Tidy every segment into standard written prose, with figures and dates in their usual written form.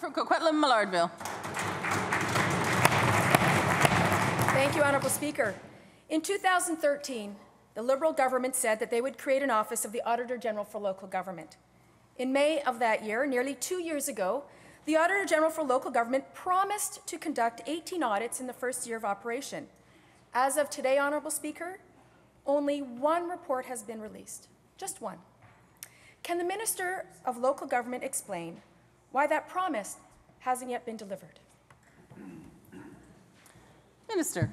From Coquitlam-Millardville. Thank you, Honourable Speaker. In 2013, the Liberal government said that they would create an office of the Auditor General for local government. In May of that year, nearly 2 years ago, the Auditor General for local government promised to conduct 18 audits in the first year of operation. As of today, Honourable Speaker, only one report has been released. Just one. Can the Minister of Local Government explain why that promise hasn't yet been delivered? Minister.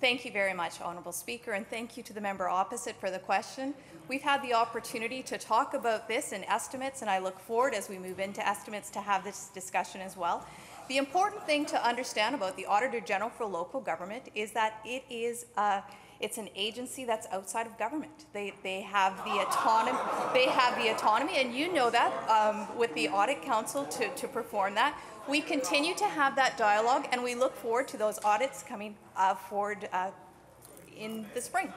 Thank you very much, Honourable Speaker, and thank you to the member opposite for the question. We've had the opportunity to talk about this in estimates, and I look forward as we move into estimates to have this discussion as well. The important thing to understand about the Auditor General for local government is that it's an agency that's outside of government. They have the autonomy, and you know that with the Audit Council to perform that. We continue to have that dialogue, and we look forward to those audits coming forward in the spring.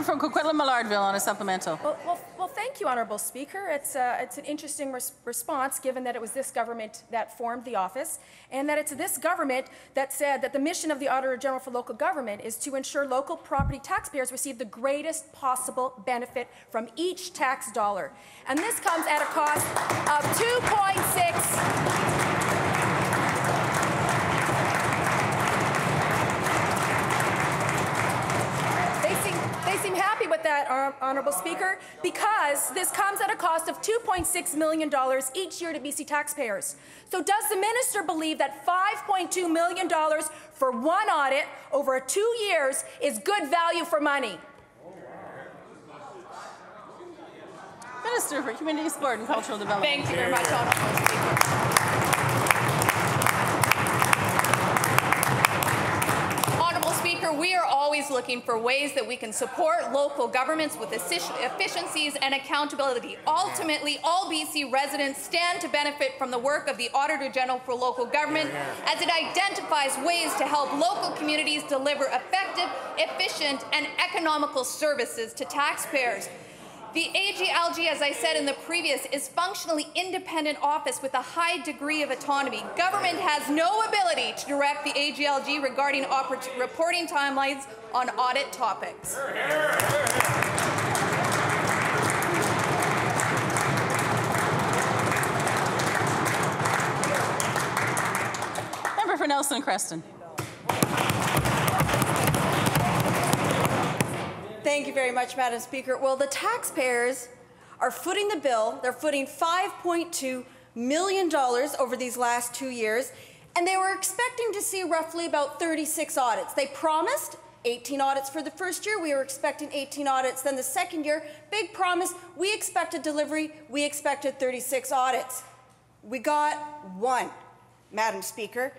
From Coquitlam-Millardville on a supplemental. Well, thank you, Honourable Speaker. It's an interesting response, given that it was this government that formed the office, and that it's this government that said that the mission of the Auditor General for local government is to ensure local property taxpayers receive the greatest possible benefit from each tax dollar. And this comes at a cost of $2.6 with that, Honourable Speaker, because this comes at a cost of $2.6 million each year to BC taxpayers. So does the minister believe that $5.2 million for one audit over 2 years is good value for money? Minister for Community Sport and Cultural Development. Thank you very much, Honourable Speaker. We are always looking for ways that we can support local governments with efficiencies and accountability. Ultimately, all BC residents stand to benefit from the work of the Auditor General for local government as it identifies ways to help local communities deliver effective, efficient, and economical services to taxpayers. The AGLG, as I said in the previous, is functionally independent office with a high degree of autonomy. Government has no ability to direct the AGLG regarding reporting timelines on audit topics. Member for Nelson Creston. Thank you very much, Madam Speaker. Well, the taxpayers are footing the bill. They're footing $5.2 million over these last 2 years, and they were expecting to see roughly about 36 audits. They promised 18 audits for the first year. We were expecting 18 audits. Then the second year, big promise, we expected delivery. We expected 36 audits. We got one, Madam Speaker.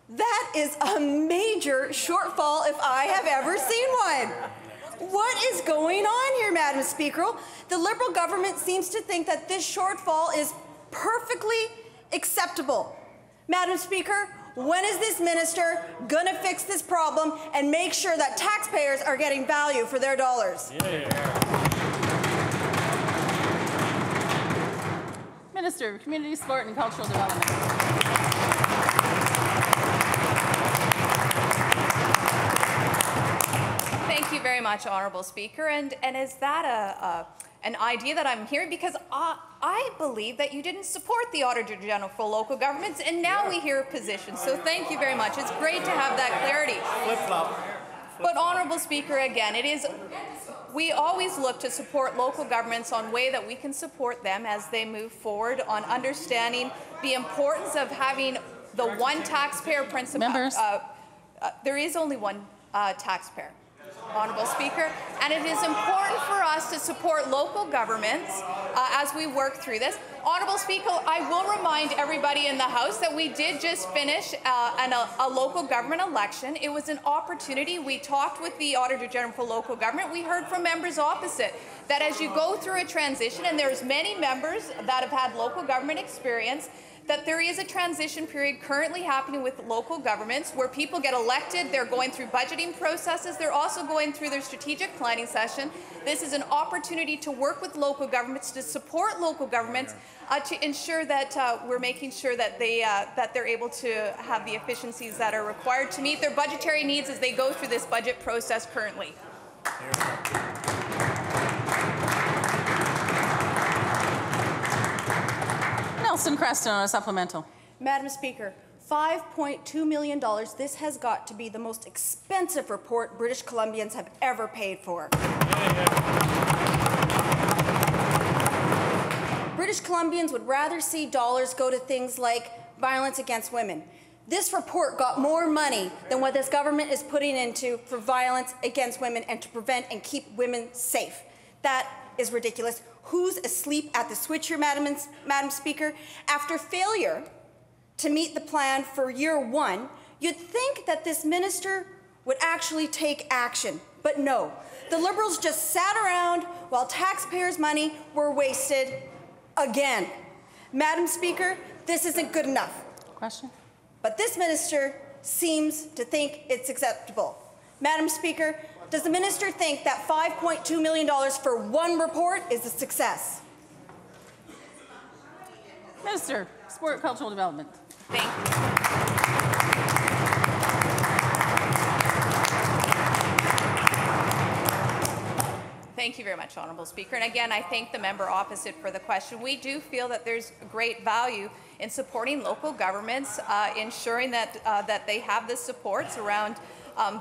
That is a major shortfall if I have ever seen one. What is going on here, Madam Speaker? The Liberal government seems to think that this shortfall is perfectly acceptable. Madam Speaker, when is this minister going to fix this problem and make sure that taxpayers are getting value for their dollars? Minister of Community Sport and Cultural Development. Thank you very much, Honourable Speaker. And is that an idea that I'm hearing? Because I believe that you didn't support the Auditor General for local governments, and now we hear a position. So thank you very much. It's great to have that clarity. Flip-flop. But, Honourable Speaker, again, we always look to support local governments on way that we can support them as they move forward on understanding the importance of having the one taxpayer principle. Members. There is only one taxpayer, Honourable Speaker, and it is important for us to support local governments as we work through this. Honourable Speaker, I will remind everybody in the House that we did just finish a local government election. It was an opportunity. We talked with the Auditor General for local government. We heard from members opposite that as you go through a transition, and there's many members that have had local government experience, that there is a transition period currently happening with local governments where people get elected, they're going through budgeting processes, they're also going through their strategic planning session. This is an opportunity to work with local governments, to support local governments, to ensure that we're making sure that they're able to have the efficiencies that are required to meet their budgetary needs as they go through this budget process currently. Nelson Creston on a supplemental. Madam Speaker, $5.2 million. This has got to be the most expensive report British Columbians have ever paid for. British Columbians would rather see dollars go to things like violence against women. This report got more money than what this government is putting into for violence against women and to prevent and keep women safe. That is ridiculous. Who's asleep at the switch here, Madam Speaker? After failure to meet the plan for year one, you'd think that this minister would actually take action. But no, the Liberals just sat around while taxpayers' money were wasted again. Madam Speaker, this isn't good enough. Question? But this minister seems to think it's acceptable. Madam Speaker, does the minister think that $5.2 million for one report is a success? Minister, Sport, Cultural Development. Thank you. Thank you very much, Honourable Speaker. And again, I thank the member opposite for the question. We do feel that there's great value in supporting local governments, ensuring that they have the supports around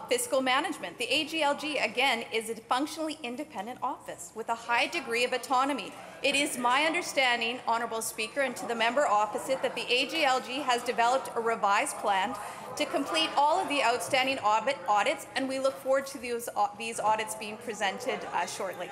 fiscal management. The AGLG, again, is a functionally independent office with a high degree of autonomy. It is my understanding, Honourable Speaker, and to the member opposite, that the AGLG has developed a revised plan to complete all of the outstanding audits, and we look forward to these audits being presented shortly.